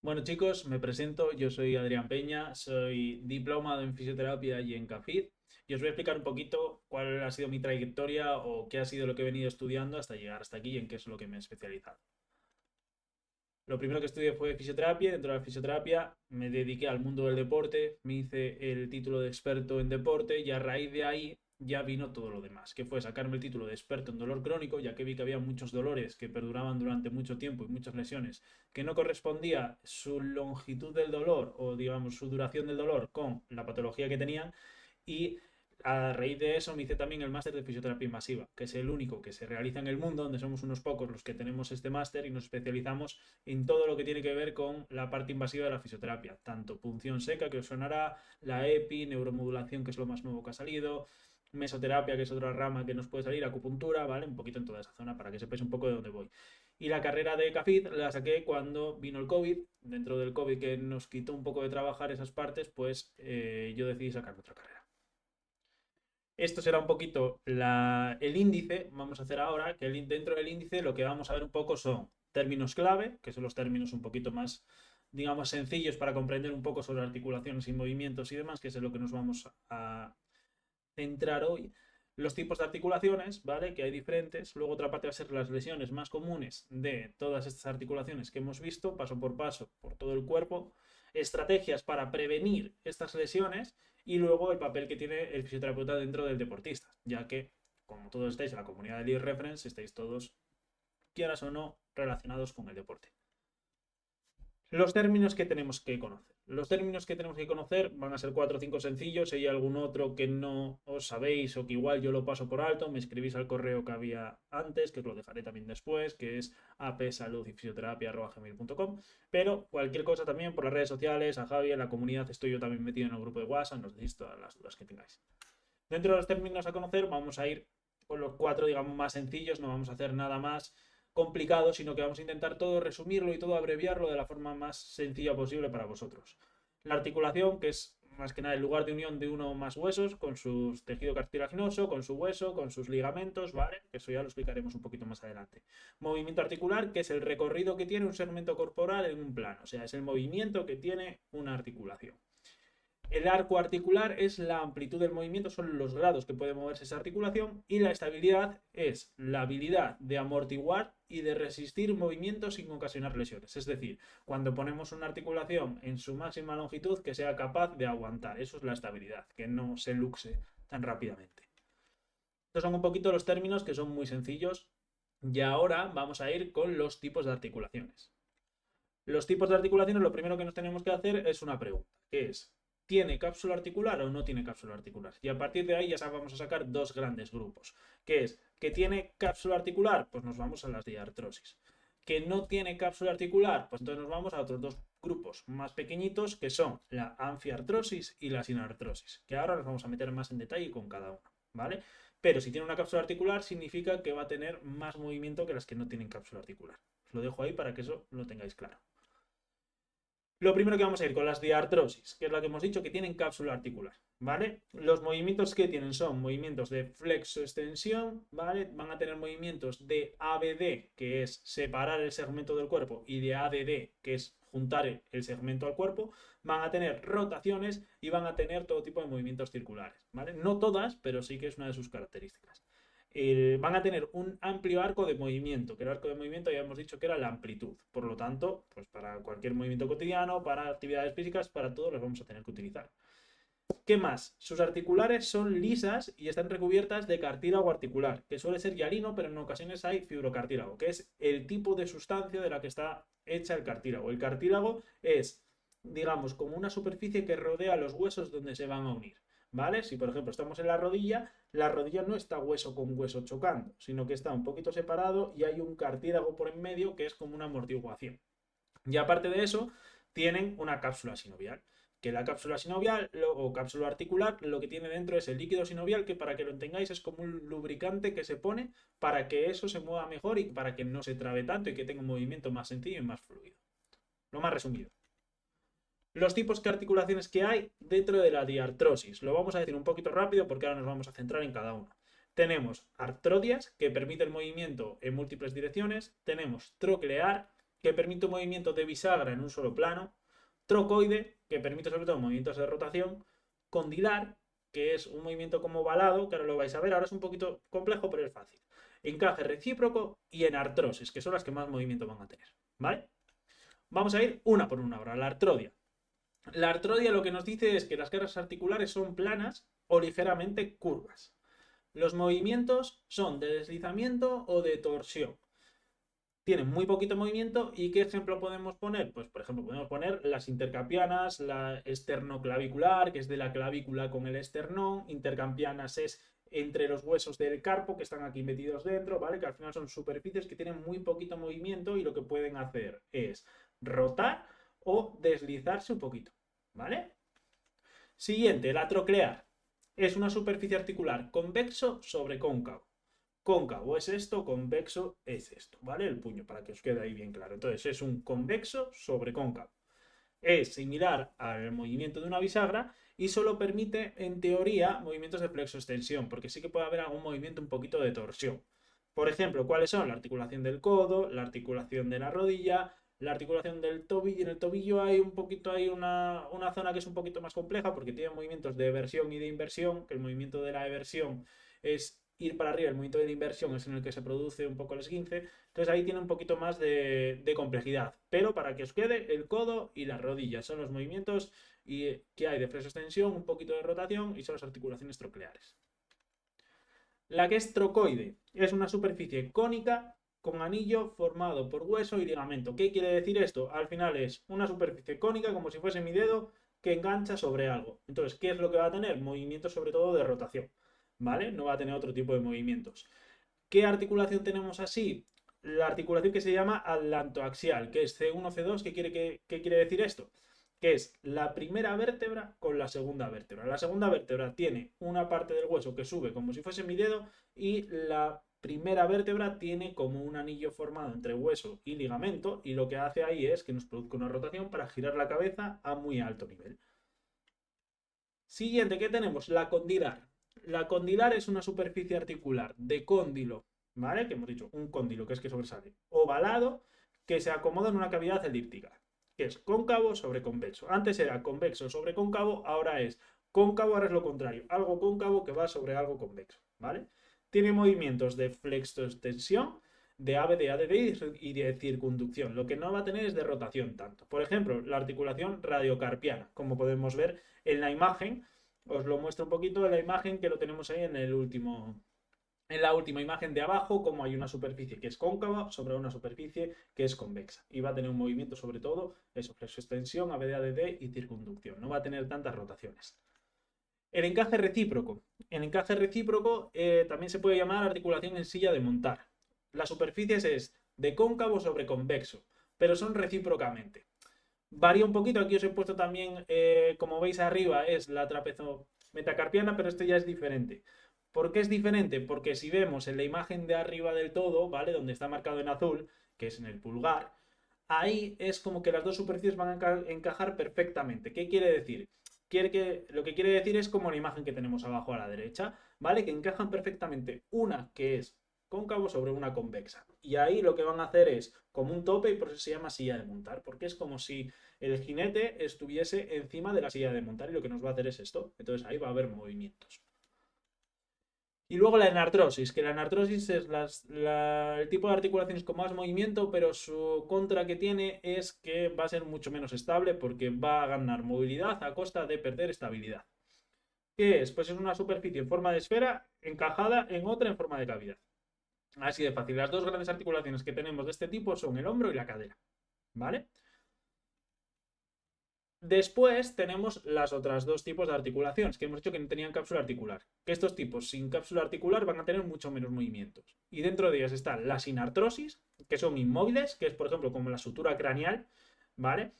Bueno chicos, me presento, yo soy Adrián Peña, soy diplomado en fisioterapia y en CAFID y os voy a explicar un poquito cuál ha sido mi trayectoria o qué ha sido lo que he venido estudiando hasta llegar hasta aquí y en qué es lo que me he especializado. Lo primero que estudié fue fisioterapia, dentro de la fisioterapia me dediqué al mundo del deporte, me hice el título de experto en deporte y a raíz de ahí ya vino todo lo demás, que fue sacarme el título de experto en dolor crónico, ya que vi que había muchos dolores que perduraban durante mucho tiempo y muchas lesiones, que no correspondía su longitud del dolor o digamos su duración del dolor con la patología que tenían y a raíz de eso me hice también el máster de fisioterapia invasiva, que es el único que se realiza en el mundo, donde somos unos pocos los que tenemos este máster y nos especializamos en todo lo que tiene que ver con la parte invasiva de la fisioterapia, tanto punción seca, que os sonará, la EPI, neuromodulación, que es lo más nuevo que ha salido, mesoterapia, que es otra rama que nos puede salir, acupuntura, ¿vale? Un poquito en toda esa zona para que sepáis un poco de dónde voy. Y la carrera de CAFID la saqué cuando vino el COVID. Dentro del COVID que nos quitó un poco de trabajar esas partes, pues yo decidí sacar otra carrera. Esto será un poquito el índice, vamos a hacer ahora, que dentro del índice lo que vamos a ver un poco son términos clave, que son los términos un poquito más, digamos, sencillos para comprender un poco sobre articulaciones y movimientos y demás, que es en lo que nos vamos a centrar hoy. Los tipos de articulaciones, ¿vale? Que hay diferentes. Luego otra parte va a ser las lesiones más comunes de todas estas articulaciones que hemos visto, paso por todo el cuerpo. Estrategias para prevenir estas lesiones y luego el papel que tiene el fisioterapeuta dentro del deportista, ya que, como todos estáis en la comunidad del e-reference, estáis todos, quieras o no, relacionados con el deporte. Los términos que tenemos que conocer. Los términos que tenemos que conocer van a ser 4 o 5 sencillos. Si hay algún otro que no os sabéis o que igual yo lo paso por alto, me escribís al correo que había antes, que os lo dejaré también después, que es apsaludiyfisioterapia.gmail.com. Pero cualquier cosa también por las redes sociales, a Javi, en la comunidad, estoy yo también metido en el grupo de WhatsApp, nos decís todas las dudas que tengáis. Dentro de los términos a conocer, vamos a ir con los 4, digamos, más sencillos, no vamos a hacer nada más complicado, sino que vamos a intentar todo resumirlo y todo abreviarlo de la forma más sencilla posible para vosotros. La articulación, que es más que nada el lugar de unión de uno o más huesos, con su tejido cartilaginoso, con su hueso, con sus ligamentos, ¿vale? Eso ya lo explicaremos un poquito más adelante. Movimiento articular, que es el recorrido que tiene un segmento corporal en un plano, o sea, es el movimiento que tiene una articulación. El arco articular es la amplitud del movimiento, son los grados que puede moverse esa articulación, y la estabilidad es la habilidad de amortiguar y de resistir movimientos sin ocasionar lesiones. Es decir, cuando ponemos una articulación en su máxima longitud que sea capaz de aguantar. Eso es la estabilidad, que no se luxe tan rápidamente. Estos son un poquito los términos que son muy sencillos. Y ahora vamos a ir con los tipos de articulaciones. Los tipos de articulaciones, lo primero que nos tenemos que hacer es una pregunta, que es, ¿tiene cápsula articular o no tiene cápsula articular? Y a partir de ahí ya vamos a sacar dos grandes grupos, que es, ¿que tiene cápsula articular? Pues nos vamos a las diartrosis. ¿Que no tiene cápsula articular? Pues entonces nos vamos a otros dos grupos más pequeñitos, que son la anfiartrosis y la sinartrosis, que ahora nos vamos a meter más en detalle con cada una, ¿vale? Pero si tiene una cápsula articular significa que va a tener más movimiento que las que no tienen cápsula articular. Os lo dejo ahí para que eso lo tengáis claro. Lo primero que vamos a ir con las diartrosis, que es la que hemos dicho que tienen cápsula articular, ¿vale? Los movimientos que tienen son movimientos de flexo-extensión, ¿vale? Van a tener movimientos de ABD, que es separar el segmento del cuerpo, y de ADD, que es juntar el segmento al cuerpo. Van a tener rotaciones y van a tener todo tipo de movimientos circulares, ¿vale? No todas, pero sí que es una de sus características. Van a tener un amplio arco de movimiento, que el arco de movimiento ya hemos dicho que era la amplitud. Por lo tanto, pues para cualquier movimiento cotidiano, para actividades físicas, para todo los vamos a tener que utilizar. ¿Qué más? Sus articulares son lisas y están recubiertas de cartílago articular, que suele ser hialino, pero en ocasiones hay fibrocartílago, que es el tipo de sustancia de la que está hecha el cartílago. El cartílago es, digamos, como una superficie que rodea los huesos donde se van a unir. ¿Vale? Si por ejemplo estamos en la rodilla no está hueso con hueso chocando, sino que está un poquito separado y hay un cartílago por en medio que es como una amortiguación. Y aparte de eso, tienen una cápsula sinovial. Que la cápsula sinovial o cápsula articular lo que tiene dentro es el líquido sinovial, que para que lo entendáis es como un lubricante que se pone para que eso se mueva mejor y para que no se trabe tanto y que tenga un movimiento más sencillo y más fluido. Lo más resumido. Los tipos de articulaciones que hay dentro de la diartrosis. Lo vamos a decir un poquito rápido porque ahora nos vamos a centrar en cada uno. Tenemos artrodias, que permite el movimiento en múltiples direcciones. Tenemos troclear, que permite un movimiento de bisagra en un solo plano, trocoide, que permite sobre todo movimientos de rotación, condilar, que es un movimiento como ovalado, que ahora lo vais a ver, ahora es un poquito complejo, pero es fácil. Encaje recíproco y enartrosis, que son las que más movimiento van a tener, ¿vale? Vamos a ir una por una ahora, la artrodia. La artrodia lo que nos dice es que las caras articulares son planas o ligeramente curvas. Los movimientos son de deslizamiento o de torsión. Tienen muy poquito movimiento. ¿Y qué ejemplo podemos poner? Pues por ejemplo podemos poner las intercampianas, la esternoclavicular, que es de la clavícula con el esternón. Intercampianas es entre los huesos del carpo que están aquí metidos dentro, ¿vale? Que al final son superficies que tienen muy poquito movimiento y lo que pueden hacer es rotar o deslizarse un poquito, ¿vale? Siguiente, la troclear. Es una superficie articular convexo sobre cóncavo. Cóncavo es esto, convexo es esto, ¿vale? El puño, para que os quede ahí bien claro. Entonces es un convexo sobre cóncavo. Es similar al movimiento de una bisagra y solo permite, en teoría, movimientos de flexo-extensión, porque sí que puede haber algún movimiento un poquito de torsión. Por ejemplo, ¿cuáles son? La articulación del codo, la articulación de la rodilla, la articulación del tobillo. En el tobillo hay un poquito, hay una zona que es un poquito más compleja porque tiene movimientos de eversión y de inversión, que el movimiento de la eversión es ir para arriba, el movimiento de la inversión es en el que se produce un poco el esguince, entonces ahí tiene un poquito más de complejidad, pero para que os quede, el codo y las rodillas son los movimientos que hay de flexo-extensión, un poquito de rotación y son las articulaciones trocleares. La que es trocoide es una superficie cónica con anillo formado por hueso y ligamento. ¿Qué quiere decir esto? Al final es una superficie cónica como si fuese mi dedo que engancha sobre algo. Entonces, ¿qué es lo que va a tener? Movimientos sobre todo de rotación, ¿vale? No va a tener otro tipo de movimientos. ¿Qué articulación tenemos así? La articulación que se llama atlantoaxial, que es C1, C2. ¿Qué quiere decir esto? Que es la primera vértebra con la segunda vértebra. La segunda vértebra tiene una parte del hueso que sube como si fuese mi dedo y la primera vértebra tiene como un anillo formado entre hueso y ligamento y lo que hace ahí es que nos produzca una rotación para girar la cabeza a muy alto nivel. Siguiente, ¿qué tenemos? La condilar. La condilar es una superficie articular de cóndilo, ¿vale? Que hemos dicho, un cóndilo que es que sobresale, ovalado, que se acomoda en una cavidad elíptica, que es cóncavo sobre convexo. Antes era convexo sobre cóncavo, ahora es cóncavo, ahora es lo contrario, algo cóncavo que va sobre algo convexo, ¿vale? Tiene movimientos de flexo-extensión, de AB, de ADD y de circunducción. Lo que no va a tener es de rotación tanto. Por ejemplo, la articulación radiocarpiana, como podemos ver en la imagen, os lo muestro un poquito en la imagen que lo tenemos ahí en la última imagen de abajo, como hay una superficie que es cóncava sobre una superficie que es convexa. Y va a tener un movimiento sobre todo, eso, flexo-extensión, ABD y circunducción. No va a tener tantas rotaciones. El encaje recíproco. El encaje recíproco también se puede llamar articulación en silla de montar. Las superficies es de cóncavo sobre convexo, pero son recíprocamente. Varía un poquito, aquí os he puesto también, como veis arriba, es la trapezometacarpiana, pero esto ya es diferente. ¿Por qué es diferente? Porque si vemos en la imagen de arriba del todo, ¿vale? Donde está marcado en azul, que es en el pulgar, ahí es como que las dos superficies van a encajar perfectamente. ¿Qué quiere decir? Lo que quiere decir es como la imagen que tenemos abajo a la derecha, ¿vale? Que encajan perfectamente una que es cóncavo sobre una convexa. Y ahí lo que van a hacer es como un tope y por eso se llama silla de montar, porque es como si el jinete estuviese encima de la silla de montar y lo que nos va a hacer es esto. Entonces ahí va a haber movimientos. Y luego la enartrosis, que la enartrosis es el tipo de articulaciones con más movimiento, pero su contra que tiene es que va a ser mucho menos estable porque va a ganar movilidad a costa de perder estabilidad. ¿Qué es? Pues es una superficie en forma de esfera encajada en otra en forma de cavidad. Así de fácil. Las dos grandes articulaciones que tenemos de este tipo son el hombro y la cadera. ¿Vale? Después tenemos las otras dos tipos de articulaciones, que hemos dicho que no tenían cápsula articular. Que estos tipos sin cápsula articular van a tener mucho menos movimientos. Y dentro de ellas están las sinartrosis, que son inmóviles, que es por ejemplo como la sutura craneal, ¿vale?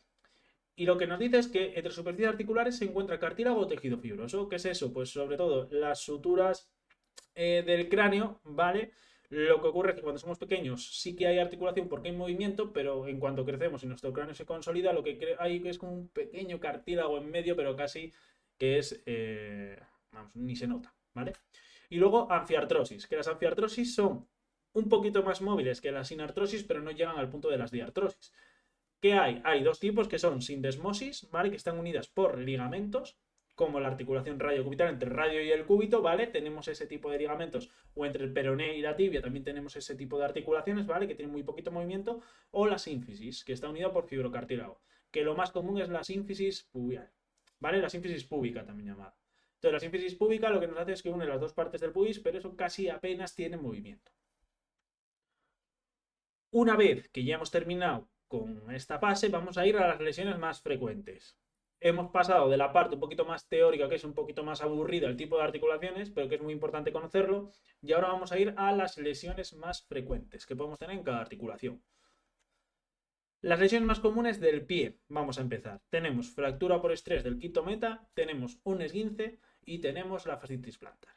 Y lo que nos dice es que entre superficies articulares se encuentra cartílago o tejido fibroso. ¿Qué es eso? Pues sobre todo las suturas del cráneo, ¿vale? Lo que ocurre es que cuando somos pequeños sí que hay articulación porque hay movimiento, pero en cuanto crecemos y nuestro cráneo se consolida, lo que hay es como un pequeño cartílago en medio, pero casi que es, vamos, ni se nota, ¿vale? Y luego anfiartrosis, que las anfiartrosis son un poquito más móviles que las sin artrosis, pero no llegan al punto de las diartrosis. ¿Qué hay? Hay dos tipos que son sindesmosis, ¿vale? Que están unidas por ligamentos, como la articulación radiocubital entre el radio y el cúbito, ¿vale? Tenemos ese tipo de ligamentos, o entre el peroné y la tibia también tenemos ese tipo de articulaciones, ¿vale? Que tienen muy poquito movimiento, o la sínfisis, que está unida por fibrocartílago, que lo más común es la sínfisis pubial, ¿vale? La sínfisis púbica también llamada. Entonces, la sínfisis púbica lo que nos hace es que une las dos partes del pubis, pero eso casi apenas tiene movimiento. Una vez que ya hemos terminado con esta fase, vamos a ir a las lesiones más frecuentes. Hemos pasado de la parte un poquito más teórica, que es un poquito más aburrida, el tipo de articulaciones, pero que es muy importante conocerlo, y ahora vamos a ir a las lesiones más frecuentes que podemos tener en cada articulación. Las lesiones más comunes del pie, vamos a empezar. Tenemos fractura por estrés del quinto meta, tenemos un esguince y tenemos la fascitis plantar.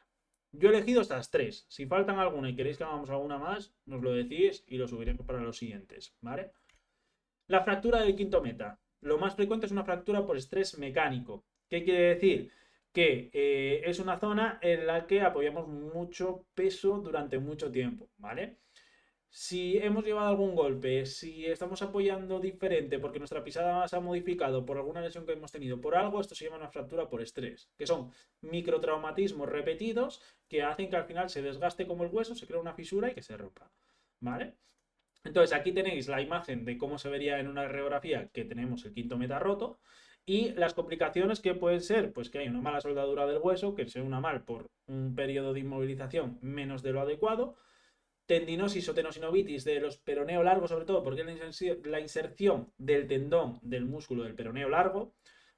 Yo he elegido estas tres. Si faltan alguna y queréis que hagamos alguna más, nos lo decís y lo subiremos para los siguientes, ¿vale? La fractura del quinto meta. Lo más frecuente es una fractura por estrés mecánico. ¿Qué quiere decir? Que es una zona en la que apoyamos mucho peso durante mucho tiempo, ¿vale? Si hemos llevado algún golpe, si estamos apoyando diferente porque nuestra pisada se ha modificado por alguna lesión que hemos tenido por algo, esto se llama una fractura por estrés, que son microtraumatismos repetidos que hacen que al final se desgaste como el hueso, se crea una fisura y que se rompa, ¿vale? Entonces aquí tenéis la imagen de cómo se vería en una radiografía que tenemos el quinto meta roto y las complicaciones que pueden ser, pues que hay una mala soldadura del hueso, que se una mal por un periodo de inmovilización menos de lo adecuado, tendinosis o tenosinovitis de los peroneo largos, sobre todo porque es la inserción del tendón del músculo del peroneo largo,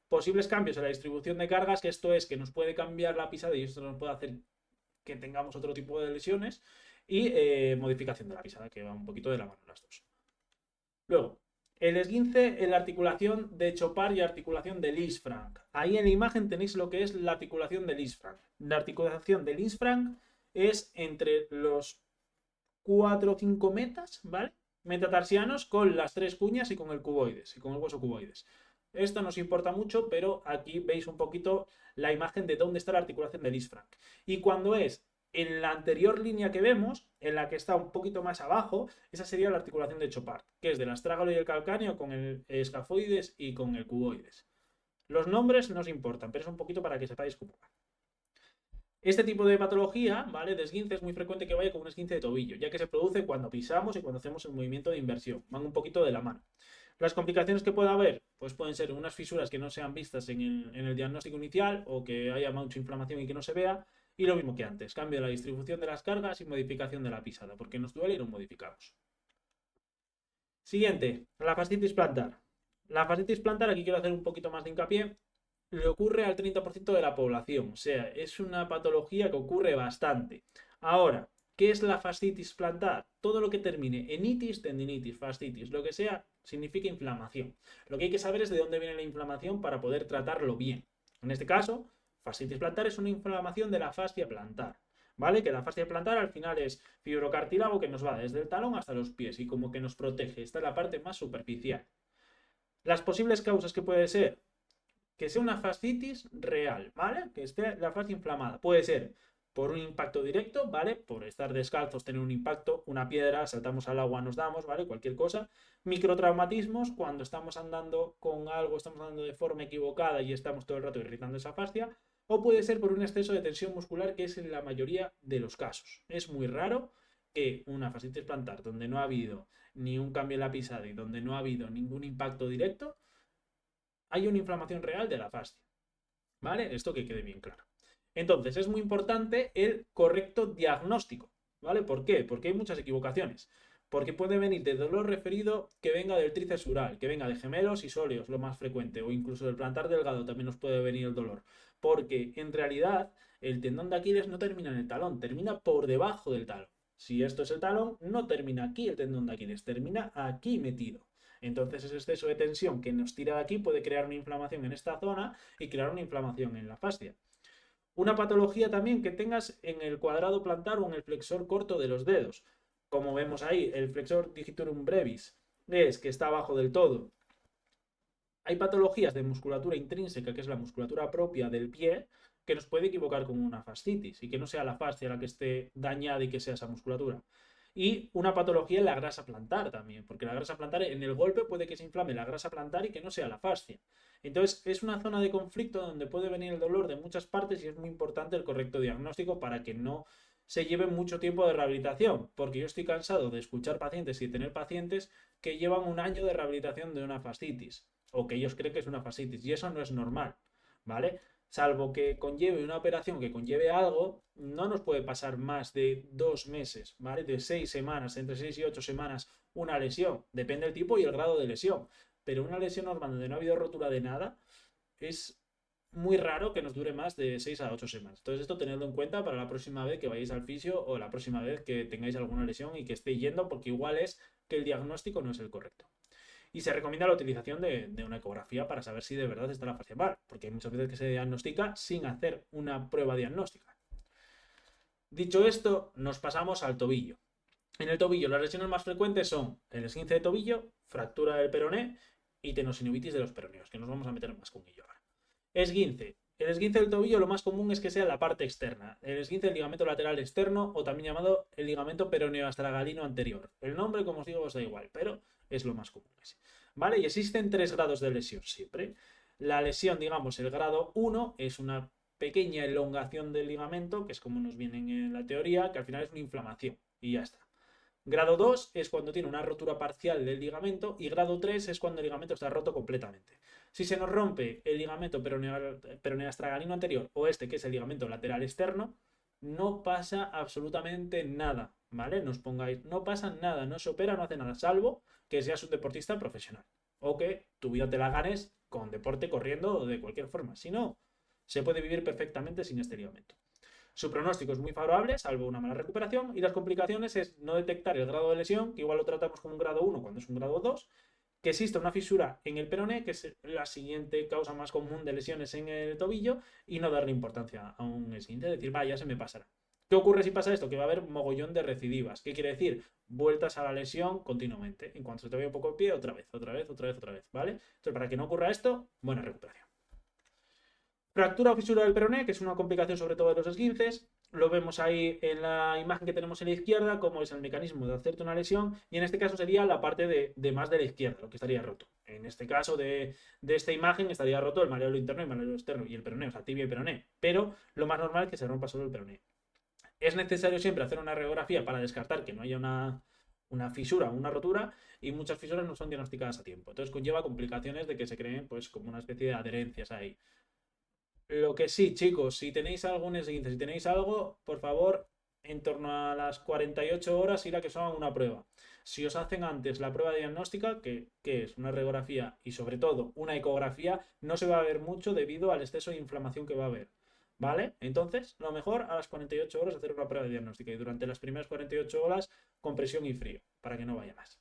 posibles cambios en la distribución de cargas, que esto es que nos puede cambiar la pisada y esto nos puede hacer que tengamos otro tipo de lesiones, y modificación de la pisada, que va un poquito de la mano las dos. Luego, el esguince en la articulación de Chopard y articulación de Lisfranc. Ahí en la imagen tenéis lo que es la articulación de Lisfranc. La articulación de Lisfranc es entre los 4 o 5 metas, ¿vale? Metatarsianos con las tres cuñas y con el cuboides, y con el hueso cuboides. Esto nos importa mucho, pero aquí veis un poquito la imagen de dónde está la articulación de Lisfranc. Y cuando es en la anterior línea que vemos, en la que está un poquito más abajo, esa sería la articulación de Chopard, que es del astrágalo y el calcáneo con el escafoides y con el cuboides. Los nombres no os importan, pero es un poquito para que sepáis cómo va. Este tipo de patología, ¿vale? De esguince es muy frecuente que vaya con un esguince de tobillo, ya que se produce cuando pisamos y cuando hacemos el movimiento de inversión. Van un poquito de la mano. Las complicaciones que pueda haber, pues pueden ser unas fisuras que no sean vistas en el diagnóstico inicial o que haya mucha inflamación y que no se vea. Y lo mismo que antes, cambio de la distribución de las cargas y modificación de la pisada, porque nos duele y lo modificamos. Siguiente, la fascitis plantar. La fascitis plantar, aquí quiero hacer un poquito más de hincapié, le ocurre al 30% de la población, o sea, es una patología que ocurre bastante. Ahora, ¿qué es la fascitis plantar? Todo lo que termine en itis, tendinitis, fascitis, lo que sea, significa inflamación. Lo que hay que saber es de dónde viene la inflamación para poder tratarlo bien. En este caso, fascitis plantar es una inflamación de la fascia plantar, ¿vale? Que la fascia plantar al final es fibrocartílago que nos va desde el talón hasta los pies y como que nos protege. Esta es la parte más superficial. Las posibles causas que puede ser que sea una fascitis real, ¿vale? Que esté la fascia inflamada. Puede ser por un impacto directo, ¿vale? Por estar descalzos, tener un impacto, una piedra, saltamos al agua, nos damos, ¿vale? Cualquier cosa. Microtraumatismos, cuando estamos andando con algo, estamos andando de forma equivocada y estamos todo el rato irritando esa fascia. O puede ser por un exceso de tensión muscular, que es en la mayoría de los casos. Es muy raro que una fascitis plantar donde no ha habido ni un cambio en la pisada y donde no ha habido ningún impacto directo, hay una inflamación real de la fascia, ¿vale? Esto que quede bien claro. Entonces, es muy importante el correcto diagnóstico, ¿vale? ¿Por qué? Porque hay muchas equivocaciones. Porque puede venir de dolor referido que venga del tríceps ural, que venga de gemelos y sóleos, lo más frecuente, o incluso del plantar delgado también nos puede venir el dolor. Porque en realidad el tendón de Aquiles no termina en el talón, termina por debajo del talón. Si esto es el talón, no termina aquí el tendón de Aquiles, termina aquí metido. Entonces ese exceso de tensión que nos tira de aquí puede crear una inflamación en esta zona y crear una inflamación en la fascia. Una patología también que tengas en el cuadrado plantar o en el flexor corto de los dedos. Como vemos ahí, el flexor digitorum brevis es que está abajo del todo. Hay patologías de musculatura intrínseca, que es la musculatura propia del pie, que nos puede equivocar con una fascitis y que no sea la fascia la que esté dañada y que sea esa musculatura. Y una patología en la grasa plantar también, porque la grasa plantar en el golpe puede que se inflame la grasa plantar y que no sea la fascia. Entonces es una zona de conflicto donde puede venir el dolor de muchas partes y es muy importante el correcto diagnóstico para que no se lleve mucho tiempo de rehabilitación, porque yo estoy cansado de escuchar pacientes y tener pacientes que llevan un año de rehabilitación de una fascitis o que ellos creen que es una fascitis y eso no es normal, ¿vale? Salvo que conlleve una operación que conlleve algo, no nos puede pasar más de 2 meses, ¿vale? De 6 semanas, entre 6 y 8 semanas, una lesión. Depende del tipo y el grado de lesión. Pero una lesión normal donde no ha habido rotura de nada, es muy raro que nos dure más de 6 a 8 semanas. Entonces esto tenedlo en cuenta para la próxima vez que vayáis al fisio o la próxima vez que tengáis alguna lesión y que esté yendo, porque igual es que el diagnóstico no es el correcto. Y se recomienda la utilización de una ecografía para saber si de verdad está la fascia mal, porque hay muchas veces que se diagnostica sin hacer una prueba diagnóstica. Dicho esto, nos pasamos al tobillo. En el tobillo, las lesiones más frecuentes son el esguince de tobillo, fractura del peroné y tenosinovitis de los peroneos, que nos vamos a meter más con ello ahora. Esguince. El esguince del tobillo lo más común es que sea la parte externa. El esguince del ligamento lateral externo o también llamado el ligamento peroneoastragalino anterior. El nombre, como os digo, os da igual, pero es lo más común. ¿Vale? Y existen 3 grados de lesión siempre. La lesión, digamos, el grado 1 es una pequeña elongación del ligamento, que es como nos viene en la teoría, que al final es una inflamación y ya está. Grado 2 es cuando tiene una rotura parcial del ligamento y grado 3 es cuando el ligamento está roto completamente. Si se nos rompe el ligamento peroneoastragalino anterior o este que es el ligamento lateral externo, no pasa absolutamente nada, ¿vale? No os pongáis, no pasa nada, no se opera, no hace nada, salvo que seas un deportista profesional o que tu vida te la ganes con deporte, corriendo o de cualquier forma. Si no, se puede vivir perfectamente sin este ligamento. Su pronóstico es muy favorable, salvo una mala recuperación, y las complicaciones es no detectar el grado de lesión, que igual lo tratamos como un grado 1 cuando es un grado 2, que exista una fisura en el peroné, que es la siguiente causa más común de lesiones en el tobillo, y no darle importancia a un esguince, decir, ya se me pasará. ¿Qué ocurre si pasa esto? Que va a haber mogollón de recidivas. ¿Qué quiere decir? Vueltas a la lesión continuamente. En cuanto se te vaya un poco el pie, otra vez, ¿vale? Entonces, para que no ocurra esto, buena recuperación. Fractura o fisura del peroné, que es una complicación sobre todo de los esguinces. Lo vemos ahí en la imagen que tenemos en la izquierda, cómo es el mecanismo de hacerte una lesión. Y en este caso sería la parte de más de la izquierda, lo que estaría roto. En este caso de esta imagen estaría roto el maléolo interno y el maléolo externo y el peroné, o sea, tibia y peroné. Pero lo más normal es que se rompa solo el peroné. Es necesario siempre hacer una radiografía para descartar que no haya una fisura o una rotura, y muchas fisuras no son diagnosticadas a tiempo. Entonces conlleva complicaciones de que se creen pues como una especie de adherencias ahí. Lo que sí, chicos, si tenéis algún esguince, si tenéis algo, por favor, en torno a las 48 horas ir a que os hagan una prueba. Si os hacen antes la prueba diagnóstica, que es una radiografía y sobre todo una ecografía, no se va a ver mucho debido al exceso de inflamación que va a haber. ¿Vale? Entonces, lo mejor a las 48 horas hacer una prueba diagnóstica y durante las primeras 48 horas compresión y frío, para que no vaya más.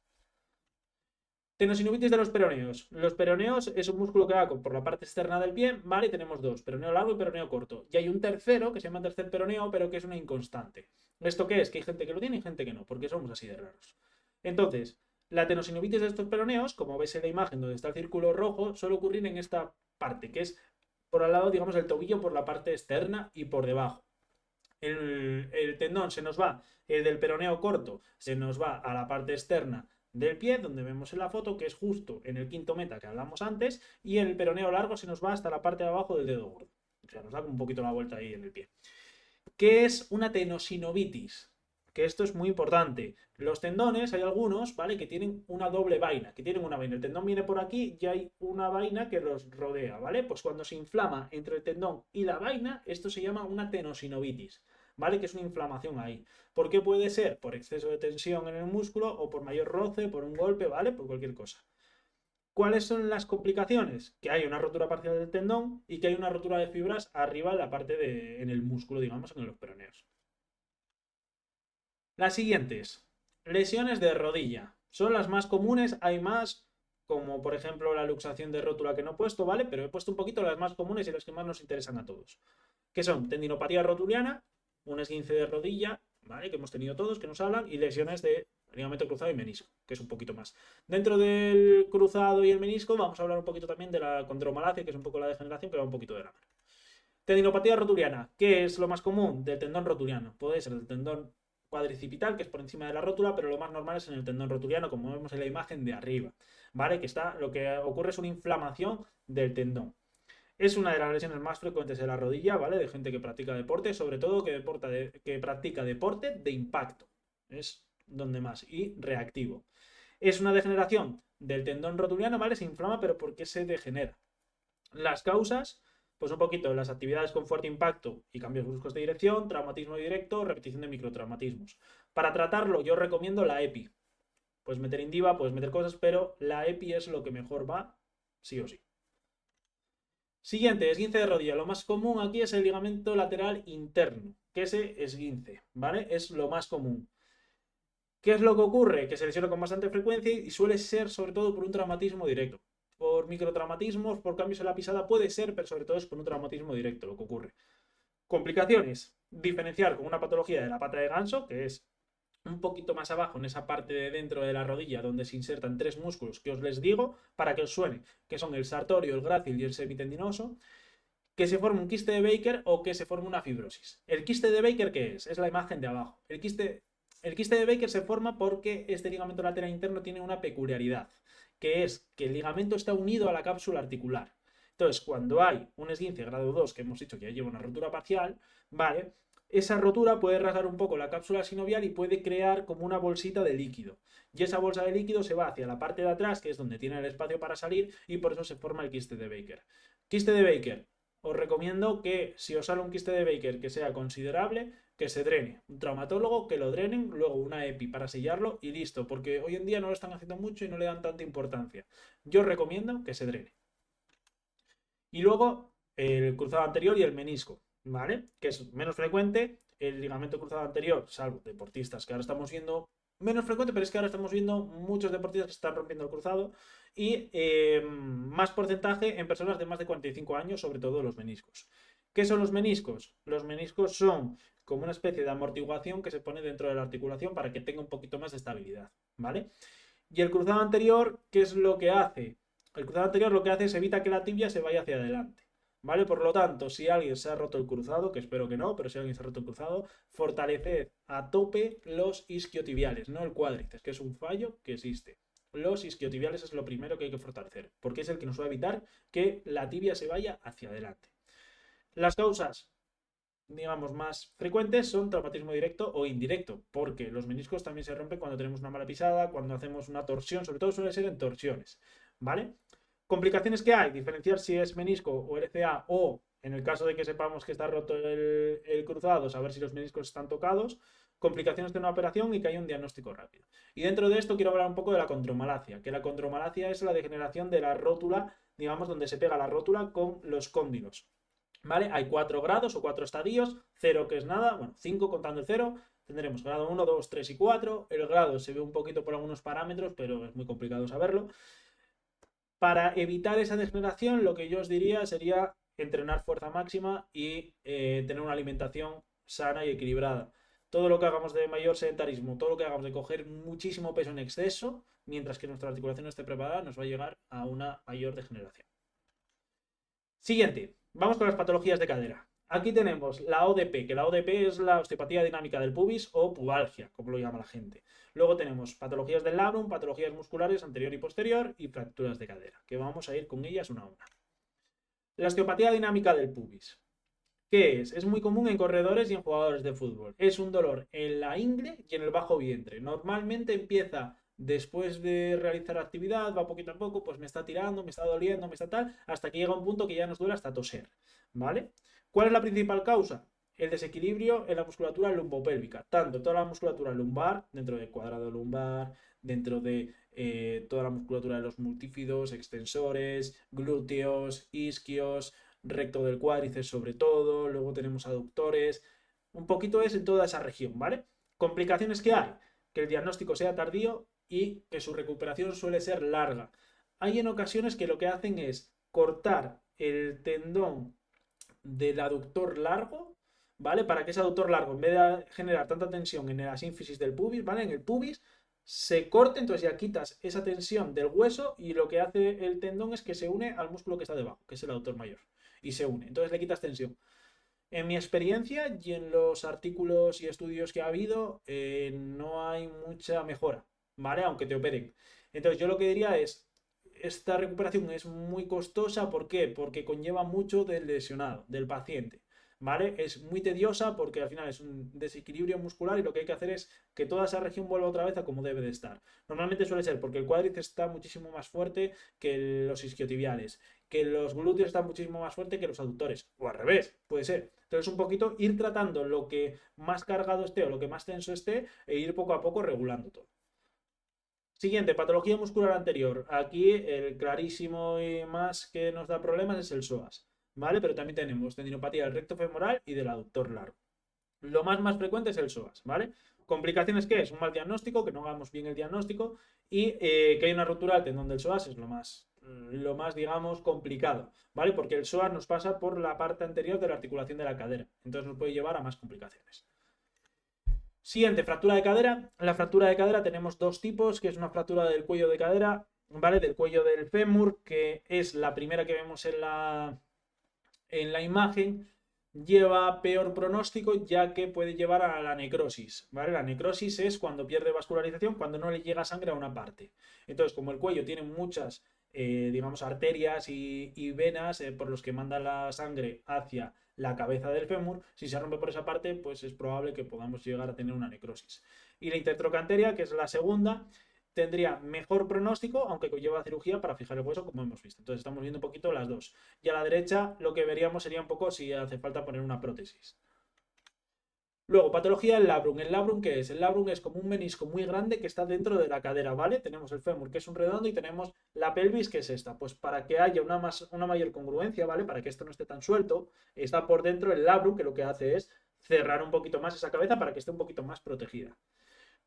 Tenosinovitis de los peroneos. Los peroneos es un músculo que va por la parte externa del pie, ¿vale? Y tenemos 2, peroneo largo y peroneo corto. Y hay un tercero que se llama tercer peroneo, pero que es una inconstante. ¿Esto qué es? Que hay gente que lo tiene y gente que no, porque somos así de raros. Entonces, la tenosinovitis de estos peroneos, como veis en la imagen donde está el círculo rojo, suele ocurrir en esta parte, que es por al lado, digamos, del tobillo, por la parte externa y por debajo. El tendón se nos va, el del peroneo corto se nos va a la parte externa del pie, donde vemos en la foto, que es justo en el quinto meta que hablamos antes, y el peroneo largo se nos va hasta la parte de abajo del dedo gordo. O sea, nos da un poquito la vuelta ahí en el pie. ¿Qué es una tenosinovitis? Que esto es muy importante. Los tendones, hay algunos, ¿vale? Que tienen una doble vaina, que tienen una vaina. El tendón viene por aquí y hay una vaina que los rodea, ¿vale? Pues cuando se inflama entre el tendón y la vaina, esto se llama una tenosinovitis, ¿vale? Que es una inflamación ahí. ¿Por qué puede ser? Por exceso de tensión en el músculo o por mayor roce, por un golpe, ¿vale? Por cualquier cosa. ¿Cuáles son las complicaciones? Que hay una rotura parcial del tendón y que hay una rotura de fibras arriba en la parte en el músculo, digamos, en los peroneos. Las siguientes, lesiones de rodilla. Son las más comunes, hay más, como por ejemplo la luxación de rótula que no he puesto, ¿vale? Pero he puesto un poquito las más comunes y las que más nos interesan a todos. Que son tendinopatía rotuliana, un esguince de rodilla, ¿vale? Que hemos tenido todos, que nos hablan, y lesiones de ligamento cruzado y menisco, que es un poquito más. Dentro del cruzado y el menisco vamos a hablar un poquito también de la condromalacia, que es un poco la degeneración, que va un poquito de la mano. Tendinopatía rotuliana, ¿qué es lo más común? Del tendón rotuliano. Puede ser del tendón cuadricipital, que es por encima de la rótula, pero lo más normal es en el tendón rotuliano, como vemos en la imagen de arriba, ¿vale? Lo que ocurre es una inflamación del tendón. Es una de las lesiones más frecuentes de la rodilla, ¿vale? De gente que practica deporte, sobre todo que practica deporte de impacto. Es donde más. Y reactivo. Es una degeneración del tendón rotuliano, ¿vale? Se inflama, pero ¿por qué se degenera? Las causas, pues un poquito las actividades con fuerte impacto y cambios bruscos de dirección, traumatismo directo, repetición de microtraumatismos. Para tratarlo, yo recomiendo la EPI. Puedes meter Indiva, puedes meter cosas, pero la EPI es lo que mejor va, sí o sí. Siguiente, esguince de rodilla. Lo más común aquí es el ligamento lateral interno, que ese esguince, ¿vale? Es lo más común. ¿Qué es lo que ocurre? Que se lesiona con bastante frecuencia y suele ser sobre todo por un traumatismo directo. Por microtraumatismos, por cambios en la pisada puede ser, pero sobre todo es por un traumatismo directo lo que ocurre. Complicaciones. Diferenciar con una patología de la pata de ganso, que es un poquito más abajo en esa parte de dentro de la rodilla donde se insertan 3 músculos que os les digo para que os suene, que son el sartorio, el grácil y el semitendinoso, que se forme un quiste de Baker o que se forme una fibrosis. ¿El quiste de Baker qué es? Es la imagen de abajo. El quiste de Baker se forma porque este ligamento lateral interno tiene una peculiaridad, que es que el ligamento está unido a la cápsula articular. Entonces, cuando hay un esguince grado 2, que hemos dicho que ya lleva una rotura parcial, ¿vale? Esa rotura puede rasgar un poco la cápsula sinovial y puede crear como una bolsita de líquido. Y esa bolsa de líquido se va hacia la parte de atrás, que es donde tiene el espacio para salir, y por eso se forma el quiste de Baker. Quiste de Baker. Os recomiendo que si os sale un quiste de Baker que sea considerable, que se drene. Un traumatólogo que lo drenen, luego una EPI para sellarlo y listo, porque hoy en día no lo están haciendo mucho y no le dan tanta importancia. Yo recomiendo que se drene. Y luego el cruzado anterior y el menisco, ¿vale? Que es menos frecuente, el ligamento cruzado anterior, salvo deportistas que ahora estamos viendo, menos frecuente, pero es que ahora estamos viendo muchos deportistas que están rompiendo el cruzado y más porcentaje en personas de más de 45 años, sobre todo los meniscos. ¿Qué son los meniscos? Los meniscos son como una especie de amortiguación que se pone dentro de la articulación para que tenga un poquito más de estabilidad, ¿vale? Y el cruzado anterior, ¿qué es lo que hace? El cruzado anterior lo que hace es evita que la tibia se vaya hacia adelante, ¿vale? Por lo tanto, si alguien se ha roto el cruzado, que espero que no, pero si alguien se ha roto el cruzado, fortaleced a tope los isquiotibiales, no el cuádriceps, que es un fallo que existe. Los isquiotibiales es lo primero que hay que fortalecer, porque es el que nos va a evitar que la tibia se vaya hacia adelante. Las causas, digamos, más frecuentes son traumatismo directo o indirecto, porque los meniscos también se rompen cuando tenemos una mala pisada, cuando hacemos una torsión, sobre todo suele ser en torsiones, ¿vale? Complicaciones que hay, diferenciar si es menisco o LCA o, en el caso de que sepamos que está roto el cruzado, saber si los meniscos están tocados, complicaciones de una operación y que hay un diagnóstico rápido. Y dentro de esto quiero hablar un poco de la condromalacia, que la condromalacia es la degeneración de la rótula, digamos, donde se pega la rótula con los cóndilos. ¿Vale? Hay 4 grados o 4 estadios, 0 que es nada, bueno, 5 contando el 0, tendremos grado 1, 2, 3 y 4, el grado se ve un poquito por algunos parámetros, pero es muy complicado saberlo. Para evitar esa degeneración, lo que yo os diría sería entrenar fuerza máxima y tener una alimentación sana y equilibrada. Todo lo que hagamos de mayor sedentarismo, todo lo que hagamos de coger muchísimo peso en exceso, mientras que nuestra articulación no esté preparada, nos va a llegar a una mayor degeneración. Siguiente, vamos con las patologías de cadera. Aquí tenemos la ODP, que la ODP es la osteopatía dinámica del pubis o pubalgia, como lo llama la gente. Luego tenemos patologías del labrum, patologías musculares anterior y posterior y fracturas de cadera, que vamos a ir con ellas una a una. La osteopatía dinámica del pubis. ¿Qué es? Es muy común en corredores y en jugadores de fútbol. Es un dolor en la ingle y en el bajo vientre. Normalmente empieza después de realizar actividad, va poquito a poco, pues me está tirando, me está doliendo, me está tal, hasta que llega un punto que ya nos duele hasta toser, ¿vale? ¿Cuál es la principal causa? El desequilibrio en la musculatura lumbopélvica, tanto toda la musculatura lumbar, dentro del cuadrado lumbar, dentro de toda la musculatura de los multífidos, extensores, glúteos, isquios, recto del cuádriceps sobre todo, luego tenemos aductores, un poquito es en toda esa región, ¿vale? Complicaciones que hay, que el diagnóstico sea tardío y que su recuperación suele ser larga. Hay en ocasiones que lo que hacen es cortar el tendón del aductor largo, ¿vale? Para que ese aductor largo, en vez de generar tanta tensión en la sínfisis del pubis, ¿vale? En el pubis, se corte, entonces ya quitas esa tensión del hueso y lo que hace el tendón es que se une al músculo que está debajo, que es el aductor mayor, y se une, entonces le quitas tensión. En mi experiencia y en los artículos y estudios que ha habido, no hay mucha mejora, ¿vale? Aunque te operen. Entonces, yo lo que diría es, esta recuperación es muy costosa, ¿por qué? Porque conlleva mucho del lesionado, del paciente, ¿vale? Es muy tediosa porque al final es un desequilibrio muscular y lo que hay que hacer es que toda esa región vuelva otra vez a como debe de estar. Normalmente suele ser porque el cuádriceps está muchísimo más fuerte que los isquiotibiales, que los glúteos están muchísimo más fuertes que los aductores, o al revés, puede ser. Entonces, un poquito ir tratando lo que más cargado esté o lo que más tenso esté e ir poco a poco regulando todo. Siguiente, patología muscular anterior. Aquí el clarísimo y más que nos da problemas es el psoas, ¿vale? Pero también tenemos tendinopatía del recto femoral y del aductor largo. Lo más frecuente es el psoas, ¿vale? Complicaciones, ¿qué es? Un mal diagnóstico, que no hagamos bien el diagnóstico y que hay una ruptura del tendón del psoas es lo más, digamos, complicado, ¿vale? Porque el psoas nos pasa por la parte anterior de la articulación de la cadera, entonces nos puede llevar a más complicaciones. Siguiente, fractura de cadera. La fractura de cadera tenemos dos tipos, que es una fractura del cuello de cadera, ¿vale? Del cuello del fémur, que es la primera que vemos en la imagen, lleva peor pronóstico ya que puede llevar a la necrosis, ¿vale? La necrosis es cuando pierde vascularización, cuando no le llega sangre a una parte. Entonces, como el cuello tiene muchas, digamos, arterias y venas por los que manda la sangre hacia la cabeza del fémur, si se rompe por esa parte, pues es probable que podamos llegar a tener una necrosis. Y la intertrocanteria, que es la segunda, tendría mejor pronóstico, aunque conlleva cirugía para fijar el hueso, como hemos visto. Entonces estamos viendo un poquito las dos. Y a la derecha lo que veríamos sería un poco si hace falta poner una prótesis. Luego, patología del labrum. ¿El labrum qué es? El labrum es como un menisco muy grande que está dentro de la cadera, ¿vale? Tenemos el fémur, que es un redondo, y tenemos la pelvis, que es esta. Pues para que haya una mayor congruencia, ¿vale? Para que esto no esté tan suelto, está por dentro el labrum, que lo que hace es cerrar un poquito más esa cabeza para que esté un poquito más protegida.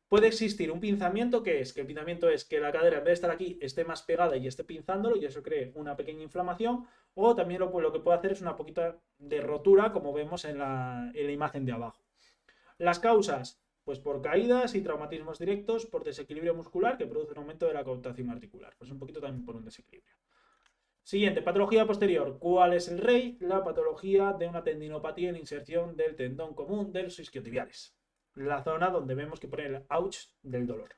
Puede existir un pinzamiento, que es que el pinzamiento es que la cadera en vez de estar aquí esté más pegada y esté pinzándolo y eso cree una pequeña inflamación, o también lo que puede hacer es una poquita de rotura, como vemos en la imagen de abajo. Las causas, pues por caídas y traumatismos directos, por desequilibrio muscular que produce un aumento de la contracción articular, pues un poquito también por un desequilibrio. Siguiente, patología posterior. ¿Cuál es el rey? La patología de una tendinopatía en inserción del tendón común de los isquiotibiales. La zona donde vemos que pone el ouch del dolor.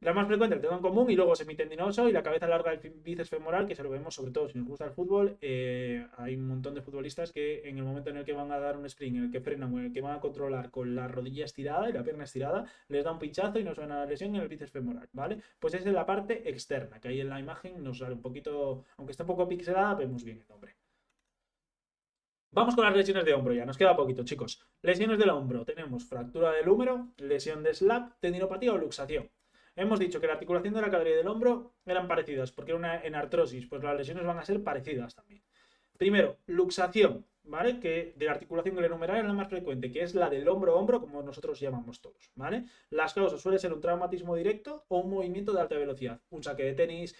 La más frecuente, el tendón común y luego semitendinoso y la cabeza larga del bíceps femoral, que se lo vemos sobre todo si nos gusta el fútbol. Hay un montón de futbolistas que en el momento en el que van a dar un sprint, en el que frenan o en el que van a controlar con la rodilla estirada y la pierna estirada, les da un pinchazo y nos suena una lesión en el bíceps femoral, ¿vale? Pues esa es la parte externa, que ahí en la imagen nos sale un poquito, aunque está un poco pixelada, vemos bien el nombre. Vamos con las lesiones de hombro ya, nos queda poquito, chicos. Lesiones del hombro, tenemos fractura del húmero, lesión de slap, tendinopatía o luxación. Hemos dicho que la articulación de la cadera y del hombro eran parecidas, porque era una en artrosis, pues las lesiones van a ser parecidas también. Primero, luxación, ¿vale? Que de la articulación glenohumeral es la más frecuente, que es la del hombro-hombro, como nosotros llamamos todos, ¿vale? Las causas suelen ser un traumatismo directo o un movimiento de alta velocidad, un saque de tenis,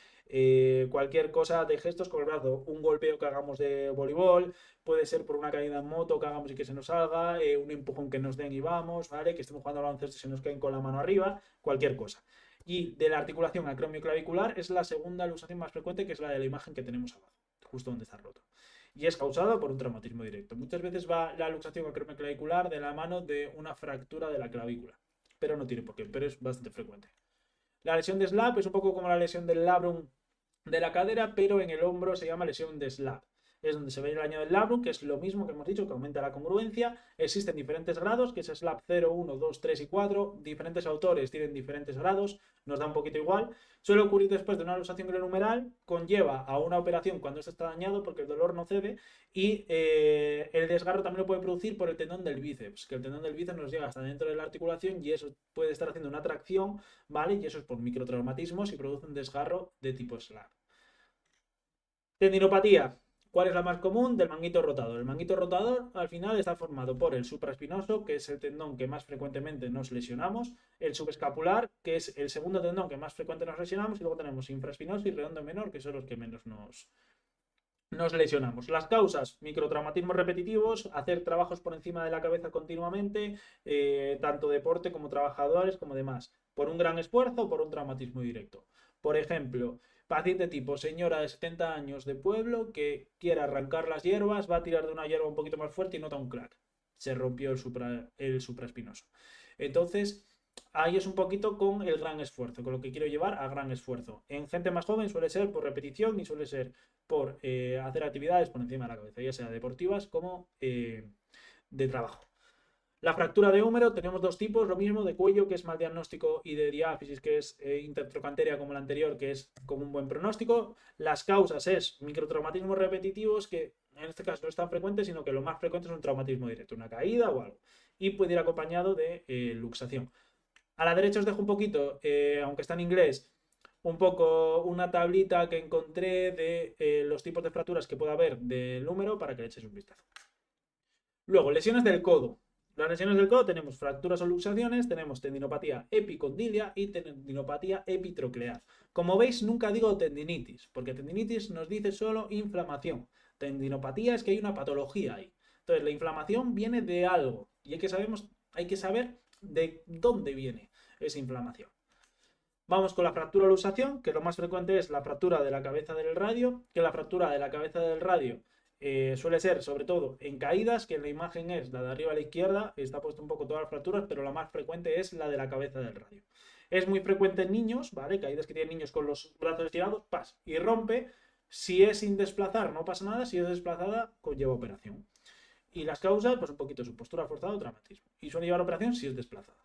cualquier cosa de gestos con el brazo, un golpeo que hagamos de voleibol, puede ser por una caída en moto que hagamos y que se nos salga, un empujón que nos den y vamos, ¿vale? Que estemos jugando al baloncesto y se nos caen con la mano arriba, cualquier cosa. Y de la articulación acromioclavicular es la segunda luxación más frecuente, que es la de la imagen que tenemos abajo, justo donde está roto. Y es causado por un traumatismo directo. Muchas veces va la luxación acromioclavicular de la mano de una fractura de la clavícula, pero no tiene por qué, pero es bastante frecuente. La lesión de slap es un poco como la lesión del labrum de la cadera, pero en el hombro se llama lesión de slap. Es donde se ve el daño del labrum, que es lo mismo que hemos dicho, que aumenta la congruencia. Existen diferentes grados, que es slap 0, 1, 2, 3 y 4. Diferentes autores tienen diferentes grados, nos da un poquito igual. Suele ocurrir después de una luxación glenohumeral, conlleva a una operación cuando esto está dañado porque el dolor no cede y el desgarro también lo puede producir por el tendón del bíceps, que el tendón del bíceps nos llega hasta dentro de la articulación y eso puede estar haciendo una tracción, ¿vale? Y eso es por microtraumatismos y produce un desgarro de tipo slap. Tendinopatía. ¿Cuál es la más común? Del manguito rotador. El manguito rotador al final está formado por el supraespinoso, que es el tendón que más frecuentemente nos lesionamos, el subescapular, que es el segundo tendón que más frecuentemente nos lesionamos, y luego tenemos infraespinoso y redondo menor, que son los que menos nos lesionamos. Las causas, microtraumatismos repetitivos, hacer trabajos por encima de la cabeza continuamente, tanto deporte como trabajadores como demás, por un gran esfuerzo o por un traumatismo directo. Por ejemplo, Paciente tipo señora de 70 años de pueblo que quiere arrancar las hierbas, va a tirar de una hierba un poquito más fuerte y nota un crack. Se rompió el supraespinoso. Entonces, ahí es un poquito con el gran esfuerzo, con lo que quiero llevar a gran esfuerzo. En gente más joven suele ser por repetición y suele ser por hacer actividades por encima de la cabeza, ya sea deportivas como de trabajo. La fractura de húmero tenemos dos tipos, lo mismo de cuello, que es mal diagnóstico, y de diáfisis, que es intertrochanteria como la anterior, que es como un buen pronóstico. Las causas es microtraumatismos repetitivos, que en este caso no es tan frecuente, sino que lo más frecuente es un traumatismo directo, una caída o algo. Y puede ir acompañado de luxación. A la derecha os dejo un poquito, aunque está en inglés, un poco una tablita que encontré de los tipos de fracturas que puede haber del húmero para que le echéis un vistazo. Luego, lesiones del codo. Las lesiones del codo tenemos fracturas o luxaciones, tenemos tendinopatía epicondilia y tendinopatía epitroclear. Como veis, nunca digo tendinitis, porque tendinitis nos dice solo inflamación. Tendinopatía es que hay una patología ahí. Entonces, la inflamación viene de algo y hay que saber de dónde viene esa inflamación. Vamos con la fractura o luxación, que lo más frecuente es la fractura de la cabeza del radio, que la fractura de la cabeza del radio suele ser sobre todo en caídas, que en la imagen es la de arriba a la izquierda, está puesto un poco todas las fracturas, pero la más frecuente es la de la cabeza del radio. Es muy frecuente en niños, ¿vale? Caídas que tienen niños con los brazos estirados, pas, y rompe. Si es sin desplazar, no pasa nada, si es desplazada, conlleva operación. Y las causas, pues un poquito su postura forzada o traumatismo. Y suele llevar operación si es desplazada.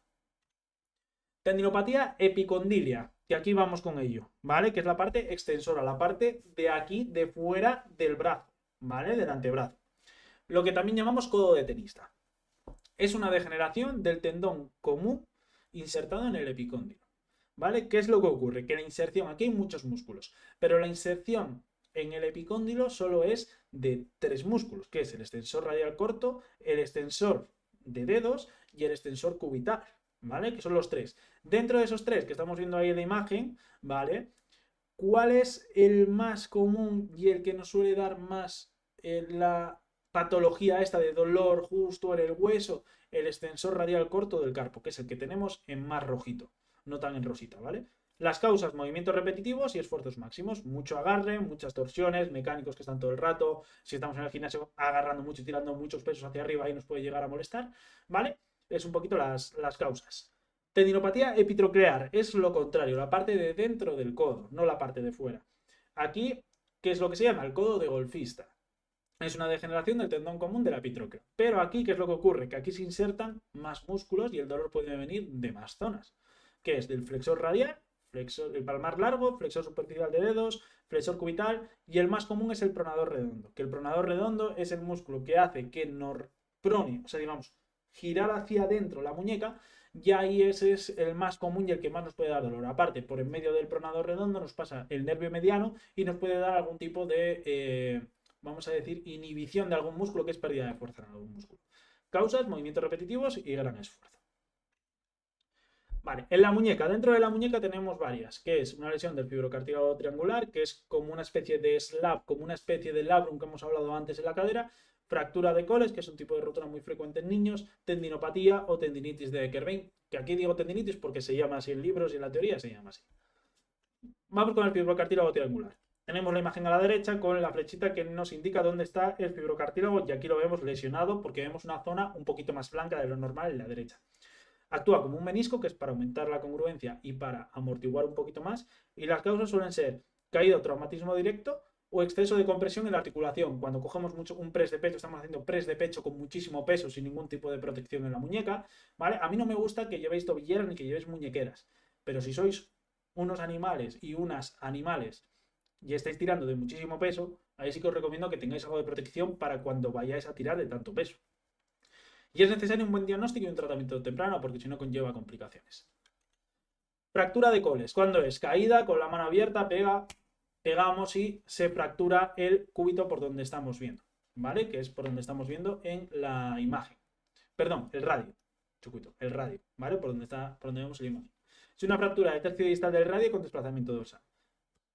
Tendinopatía epicondilia, que aquí vamos con ello, ¿vale? Que es la parte extensora, la parte de aquí, de fuera del brazo, ¿vale? Del antebrazo. Lo que también llamamos codo de tenista. Es una degeneración del tendón común insertado en el epicóndilo, ¿vale? ¿Qué es lo que ocurre? Que la inserción, aquí hay muchos músculos, pero la inserción en el epicóndilo solo es de 3 músculos, que es el extensor radial corto, el extensor de dedos y el extensor cubital, ¿vale? Que son los 3. Dentro de esos 3 que estamos viendo ahí en la imagen, ¿vale? ¿Cuál es el más común y el que nos suele dar más la patología esta de dolor justo en el hueso? El extensor radial corto del carpo, que es el que tenemos en más rojito, no tan en rosita, ¿vale? Las causas, movimientos repetitivos y esfuerzos máximos. Mucho agarre, muchas torsiones, mecánicos que están todo el rato. Si estamos en el gimnasio agarrando mucho y tirando muchos pesos hacia arriba, ahí nos puede llegar a molestar, ¿vale? Es un poquito las causas. Tendinopatía epitroclear es lo contrario, la parte de dentro del codo, no la parte de fuera. Aquí, ¿qué es lo que se llama? El codo de golfista. Es una degeneración del tendón común del epitróqueo. Pero aquí, ¿qué es lo que ocurre? Que aquí se insertan más músculos y el dolor puede venir de más zonas. Que es del flexor radial, el palmar largo, flexor superficial de dedos, flexor cubital, y el más común es el pronador redondo. Que el pronador redondo es el músculo que hace que nos prone, o sea, digamos, girar hacia adentro la muñeca, y ahí ese es el más común y el que más nos puede dar dolor. Aparte, por en medio del pronador redondo nos pasa el nervio mediano y nos puede dar algún tipo de, vamos a decir, inhibición de algún músculo, que es pérdida de fuerza en algún músculo. Causas, movimientos repetitivos y gran esfuerzo. Vale, en la muñeca, dentro de la muñeca tenemos varias, que es una lesión del fibrocartílago triangular, que es como una especie de slab, como una especie de labrum que hemos hablado antes en la cadera, fractura de coles, que es un tipo de rotura muy frecuente en niños, tendinopatía o tendinitis de Eckerbein, que aquí digo tendinitis porque se llama así en libros y en la teoría se llama así. Vamos con el fibrocartílago triangular. Tenemos la imagen a la derecha con la flechita que nos indica dónde está el fibrocartílago y aquí lo vemos lesionado porque vemos una zona un poquito más blanca de lo normal en la derecha. Actúa como un menisco, que es para aumentar la congruencia y para amortiguar un poquito más, y las causas suelen ser caída o traumatismo directo o exceso de compresión en la articulación. Cuando cogemos mucho un press de pecho, estamos haciendo press de pecho con muchísimo peso sin ningún tipo de protección en la muñeca, ¿vale? A mí no me gusta que llevéis tobilleras ni que llevéis muñequeras, pero si sois unos animales y unas animales y estáis tirando de muchísimo peso, ahí sí que os recomiendo que tengáis algo de protección para cuando vayáis a tirar de tanto peso. Y es necesario un buen diagnóstico y un tratamiento temprano porque si no conlleva complicaciones. Fractura de coles. Cuando es caída con la mano abierta, pegamos y se fractura el cúbito por donde estamos viendo, ¿vale? Que es por donde estamos viendo en la imagen. Perdón, el radio. El radio, ¿vale? Por donde vemos la imagen. Es una fractura de tercio distal del radio con desplazamiento dorsal.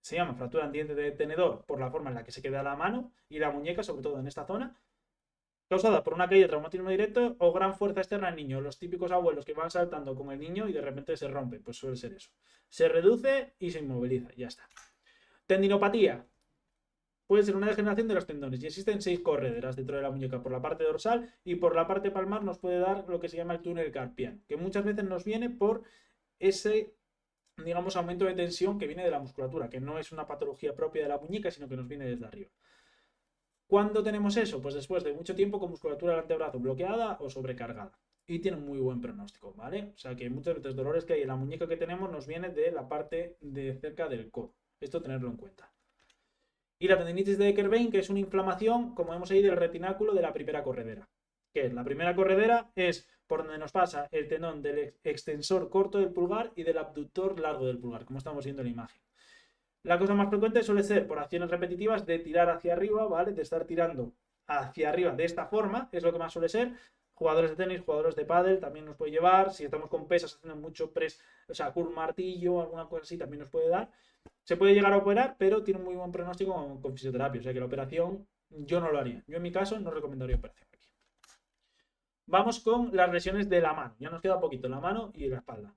Se llama fractura en diente de tenedor por la forma en la que se queda la mano y la muñeca, sobre todo en esta zona, causada por una caída, traumatismo directo o gran fuerza externa al niño. Los típicos abuelos que van saltando con el niño y de repente se rompe, pues suele ser eso. Se reduce y se inmoviliza, ya está. Tendinopatía. Puede ser una degeneración de los tendones y existen 6 correderas dentro de la muñeca por la parte dorsal y por la parte palmar nos puede dar lo que se llama el túnel carpiano, que muchas veces nos viene por ese, digamos, aumento de tensión que viene de la musculatura, que no es una patología propia de la muñeca, sino que nos viene desde arriba. ¿Cuándo tenemos eso? Pues después de mucho tiempo con musculatura del antebrazo bloqueada o sobrecargada. Y tiene un muy buen pronóstico, ¿vale? O sea que muchas veces dolores que hay en la muñeca que tenemos nos viene de la parte de cerca del codo. Esto tenerlo en cuenta. Y la tendinitis de Eckerbein, que es una inflamación, como vemos ahí, del retináculo de la primera corredera. ¿Qué es? La primera corredera es por donde nos pasa el tendón del extensor corto del pulgar y del abductor largo del pulgar, como estamos viendo en la imagen. La cosa más frecuente suele ser por acciones repetitivas de tirar hacia arriba, ¿vale? De estar tirando hacia arriba de esta forma, es lo que más suele ser. Jugadores de tenis, jugadores de pádel también nos puede llevar. Si estamos con pesas haciendo mucho press, o sea, curl martillo, alguna cosa así, también nos puede dar. Se puede llegar a operar, pero tiene un muy buen pronóstico con fisioterapia. O sea que la operación yo no lo haría. Yo en mi caso no recomendaría operación aquí. Vamos con las lesiones de la mano. Ya nos queda poquito, la mano y la espalda.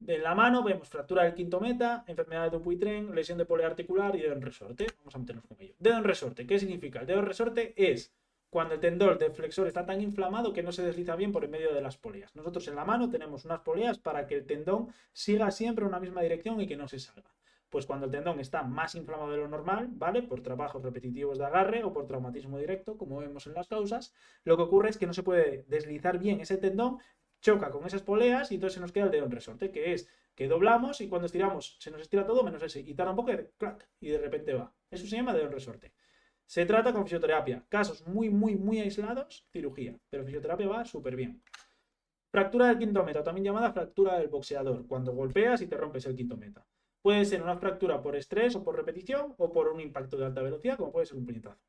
En la mano vemos fractura del quinto meta, enfermedad de Dupuytren, lesión de polea articular y dedo en resorte. Vamos a meternos con ello. Dedo en resorte, ¿qué significa? El dedo en resorte es cuando el tendón del flexor está tan inflamado que no se desliza bien por el medio de las poleas. Nosotros en la mano tenemos unas poleas para que el tendón siga siempre en una misma dirección y que no se salga. Pues cuando el tendón está más inflamado de lo normal, ¿vale? Por trabajos repetitivos de agarre o por traumatismo directo, como vemos en las causas, lo que ocurre es que no se puede deslizar bien ese tendón, choca con esas poleas y entonces se nos queda el dedo en resorte, que es que doblamos y cuando estiramos se nos estira todo menos ese y tarda un poco y de repente va. Eso se llama dedo en resorte. Se trata con fisioterapia. Casos muy aislados, cirugía. Pero fisioterapia va súper bien. Fractura del quinto meta, también llamada fractura del boxeador, cuando golpeas y te rompes el quinto meta. Puede ser una fractura por estrés o por repetición o por un impacto de alta velocidad, como puede ser un puñetazo.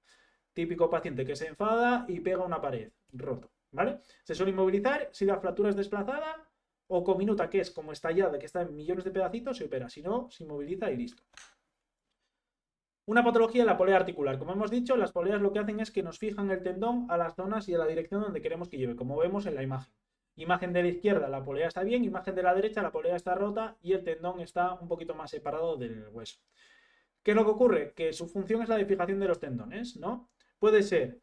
Típico paciente que se enfada y pega una pared, roto, ¿vale? Se suele inmovilizar si la fractura es desplazada o cominuta, que es como estallada, que está en millones de pedacitos, se opera. Si no, se inmoviliza y listo. Una patología de la polea articular. Como hemos dicho, las poleas lo que hacen es que nos fijan el tendón a las zonas y a la dirección donde queremos que lleve, como vemos en la imagen. Imagen de la izquierda, la polea está bien, imagen de la derecha, la polea está rota y el tendón está un poquito más separado del hueso. ¿Qué es lo que ocurre? Que su función es la de fijación de los tendones, ¿no? Puede ser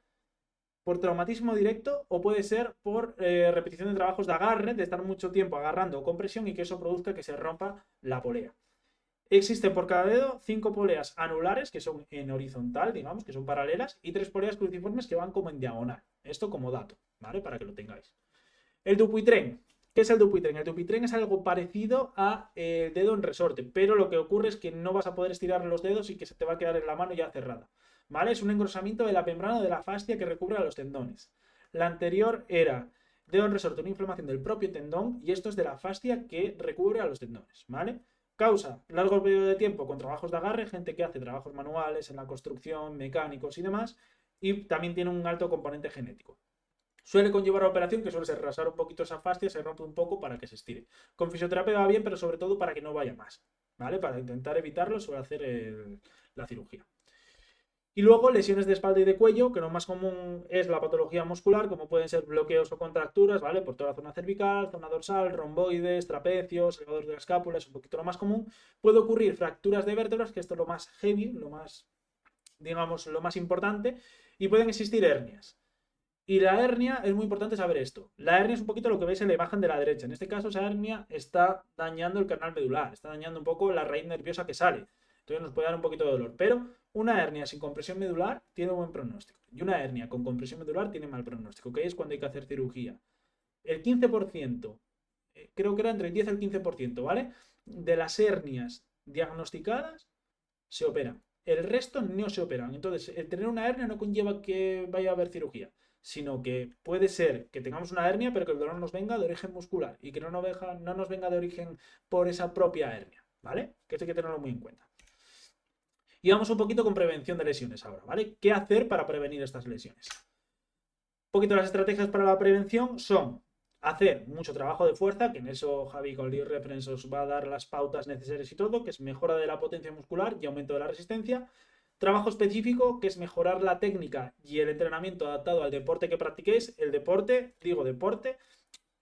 por traumatismo directo o puede ser por repetición de trabajos de agarre, de estar mucho tiempo agarrando o compresión y que eso produzca que se rompa la polea. Existen por cada dedo 5 poleas anulares, que son en horizontal, digamos, que son paralelas, y 3 poleas cruciformes que van como en diagonal. Esto como dato, ¿vale? Para que lo tengáis. El Dupuytren. ¿Qué es el Dupuytren? El Dupuytren es algo parecido a el dedo en resorte, pero lo que ocurre es que no vas a poder estirar los dedos y que se te va a quedar en la mano ya cerrada, ¿vale? Es un engrosamiento de la membrana de la fascia que recubre a los tendones. La anterior era dedo en resorte, una inflamación del propio tendón, y esto es de la fascia que recubre a los tendones, ¿vale? Causa largo periodo de tiempo con trabajos de agarre, gente que hace trabajos manuales en la construcción, mecánicos y demás, y también tiene un alto componente genético. Suele conllevar a operación que suele ser rasar un poquito esa fascia, se rompe un poco para que se estire. Con fisioterapia va bien, pero sobre todo para que no vaya más, ¿vale? Para intentar evitarlo suele hacer la cirugía. Y luego lesiones de espalda y de cuello, que lo más común es la patología muscular, como pueden ser bloqueos o contracturas, ¿vale? Por toda la zona cervical, zona dorsal, romboides, trapecios, elevadores de la escápula, es un poquito lo más común. Puede ocurrir fracturas de vértebras, que esto es lo más heavy, lo más, digamos, lo más importante, y pueden existir hernias. Y la hernia, es muy importante saber esto. La hernia es un poquito lo que veis en la imagen de la derecha. En este caso, esa hernia está dañando el canal medular, está dañando un poco la raíz nerviosa que sale. Entonces nos puede dar un poquito de dolor. Pero una hernia sin compresión medular tiene buen pronóstico. Y una hernia con compresión medular tiene mal pronóstico, que es cuando hay que hacer cirugía. El 15%, creo que era entre el 10 y el 15%, ¿vale? De las hernias diagnosticadas se operan. El resto no se operan. Entonces, el tener una hernia no conlleva que vaya a haber cirugía, sino que puede ser que tengamos una hernia, pero que el dolor nos venga de origen muscular y que no nos venga de origen por esa propia hernia, ¿vale? Que esto hay que tenerlo muy en cuenta. Y vamos un poquito con prevención de lesiones ahora, ¿vale? ¿Qué hacer para prevenir estas lesiones? Un poquito las estrategias para la prevención son hacer mucho trabajo de fuerza, que en eso Javi con Lead Reference os va a dar las pautas necesarias y todo, que es mejora de la potencia muscular y aumento de la resistencia. Trabajo específico, que es mejorar la técnica y el entrenamiento adaptado al deporte que practiquéis. El deporte, digo deporte,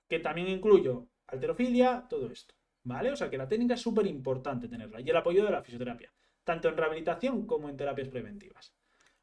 que también incluyo halterofilia, todo esto, ¿vale? O sea que la técnica es súper importante tenerla. Y el apoyo de la fisioterapia. tanto en rehabilitación como en terapias preventivas.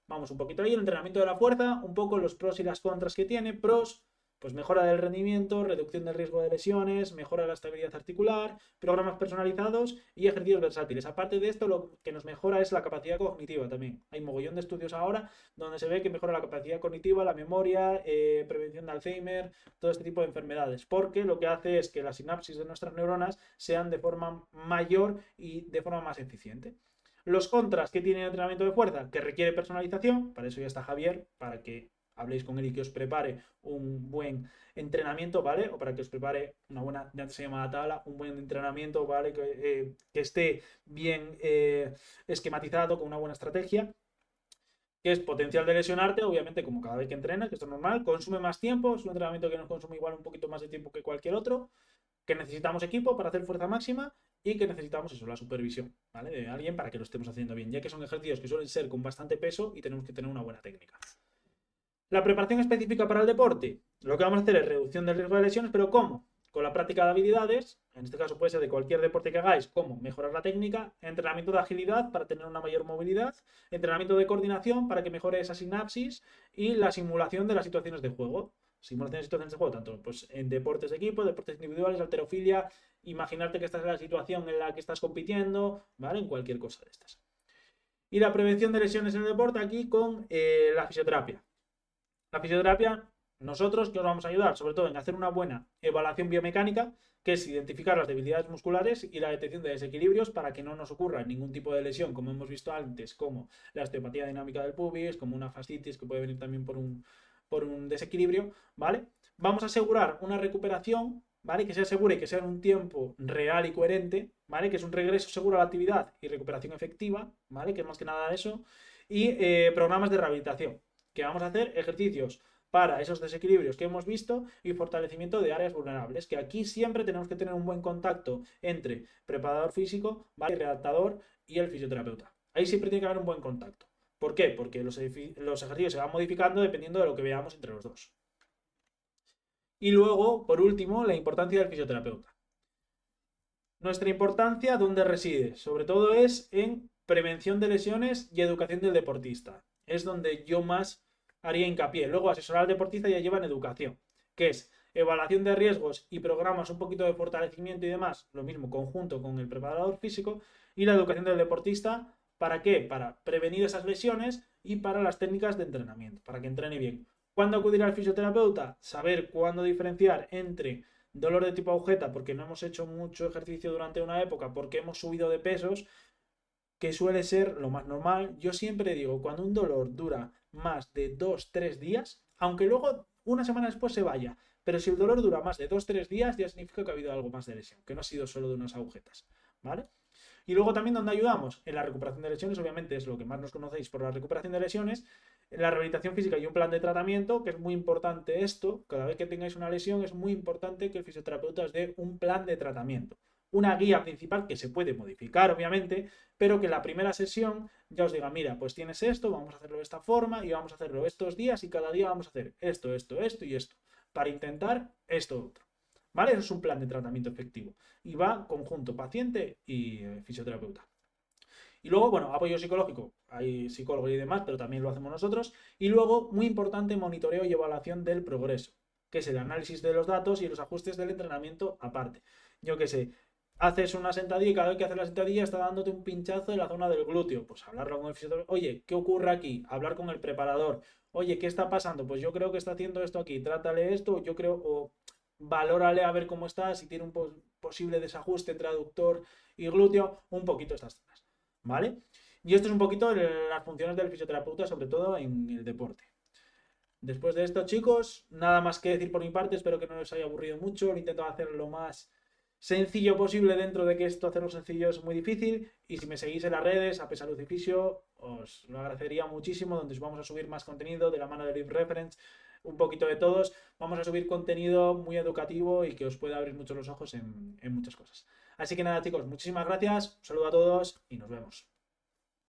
Vamos un poquito ahí, el entrenamiento de la fuerza, un poco los pros y las contras que tiene. Pros, pues mejora del rendimiento, reducción del riesgo de lesiones, mejora la estabilidad articular, programas personalizados y ejercicios versátiles. Aparte de esto, lo que nos mejora es la capacidad cognitiva también. Hay mogollón de estudios ahora donde se ve que mejora la capacidad cognitiva, la memoria, prevención de Alzheimer, todo este tipo de enfermedades, porque lo que hace es que las sinapsis de nuestras neuronas sean de forma mayor y de forma más eficiente. Los contras que tiene el entrenamiento de fuerza, que requiere personalización, para eso ya está Javier, para que habléis con él y que os prepare un buen entrenamiento, ¿vale? O para que os prepare una buena, ya se llama la tabla, un buen entrenamiento, ¿vale? Que esté bien esquematizado, con una buena estrategia, que es potencial de lesionarte, obviamente, como cada vez que entrenas, que esto es normal, consume más tiempo, es un entrenamiento que nos consume igual un poquito más de tiempo que cualquier otro, que necesitamos equipo para hacer fuerza máxima y que necesitamos eso, la supervisión, ¿vale? De alguien para que lo estemos haciendo bien, ya que son ejercicios que suelen ser con bastante peso y tenemos que tener una buena técnica. La preparación específica para el deporte, lo que vamos a hacer es reducción del riesgo de lesiones, pero ¿cómo? Con la práctica de habilidades, en este caso puede ser de cualquier deporte que hagáis, como mejorar la técnica, entrenamiento de agilidad para tener una mayor movilidad, entrenamiento de coordinación para que mejore esa sinapsis y la simulación de las situaciones de juego. Simulación de situaciones de juego, tanto pues, en deportes de equipo, deportes individuales, halterofilia, imaginarte que estás en la situación en la que estás compitiendo, ¿vale? En cualquier cosa de estas. Y la prevención de lesiones en el deporte aquí con la fisioterapia. La fisioterapia, nosotros que os vamos a ayudar, sobre todo en hacer una buena evaluación biomecánica, que es identificar las debilidades musculares y la detección de desequilibrios para que no nos ocurra ningún tipo de lesión, como hemos visto antes, como la osteopatía dinámica del pubis, como una fascitis que puede venir también por un desequilibrio, ¿vale? Vamos a asegurar una recuperación, ¿vale? Que se asegure que sea en un tiempo real y coherente, ¿vale? Que es un regreso seguro a la actividad y recuperación efectiva, ¿vale? Que es más que nada eso. Y programas de rehabilitación, que vamos a hacer ejercicios para esos desequilibrios que hemos visto y fortalecimiento de áreas vulnerables, que aquí siempre tenemos que tener un buen contacto entre preparador físico, ¿vale? Redactador y el fisioterapeuta. Ahí siempre tiene que haber un buen contacto. ¿Por qué? Porque los ejercicios se van modificando dependiendo de lo que veamos entre los dos. Y luego, por último, la importancia del fisioterapeuta. Nuestra importancia, ¿dónde reside? Sobre todo es en prevención de lesiones y educación del deportista. Es donde yo más haría hincapié. Luego, asesorar al deportista ya lleva en educación, que es evaluación de riesgos y programas un poquito de fortalecimiento y demás, lo mismo conjunto con el preparador físico, y la educación del deportista, ¿para qué? Para prevenir esas lesiones y para las técnicas de entrenamiento, para que entrene bien. ¿Cuándo acudir al fisioterapeuta? Saber cuándo diferenciar entre dolor de tipo agujeta porque no hemos hecho mucho ejercicio durante una época, porque hemos subido de pesos, que suele ser lo más normal. Yo siempre digo, cuando un dolor dura más de 2-3 días, aunque luego una semana después se vaya, pero si el dolor dura más de 2-3 días, ya significa que ha habido algo más de lesión, que no ha sido solo de unas agujetas, ¿vale? Y luego también donde ayudamos en la recuperación de lesiones, obviamente es lo que más nos conocéis por la recuperación de lesiones, en la rehabilitación física y un plan de tratamiento, que es muy importante esto, cada vez que tengáis una lesión es muy importante que el fisioterapeuta os dé un plan de tratamiento, una guía principal que se puede modificar obviamente, pero que la primera sesión ya os diga, mira, pues tienes esto, vamos a hacerlo de esta forma y vamos a hacerlo estos días y cada día vamos a hacer esto, esto, esto y esto, para intentar esto otro. ¿Vale? Eso es un plan de tratamiento efectivo. Y va conjunto paciente y fisioterapeuta. Y luego, bueno, apoyo psicológico. Hay psicólogos y demás, pero también lo hacemos nosotros. Y luego, muy importante, monitoreo y evaluación del progreso, que es el análisis de los datos y los ajustes del entrenamiento aparte. Yo qué sé, haces una sentadilla y cada vez que haces la sentadilla está dándote un pinchazo en la zona del glúteo. Pues hablarlo con el fisioterapeuta. Oye, ¿qué ocurre aquí? Hablar con el preparador. Oye, ¿qué está pasando? Pues yo creo que está haciendo esto aquí. Trátale esto. Yo creo... O valórale a ver cómo está, si tiene un posible desajuste entre aductor y glúteo, un poquito estas zonas, ¿vale? Y esto es un poquito las funciones del fisioterapeuta, sobre todo en el deporte. Después de esto, chicos, nada más que decir por mi parte, espero que no os haya aburrido mucho, lo intento hacer lo más sencillo posible dentro de que esto hacerlo sencillo es muy difícil, y si me seguís en las redes, AP Salud y Fisio, os lo agradecería muchísimo, donde os vamos a subir más contenido de la mano de Live Reference, un poquito de todos, vamos a subir contenido muy educativo y que os pueda abrir mucho los ojos en muchas cosas. Así que nada chicos, muchísimas gracias, un saludo a todos y nos vemos.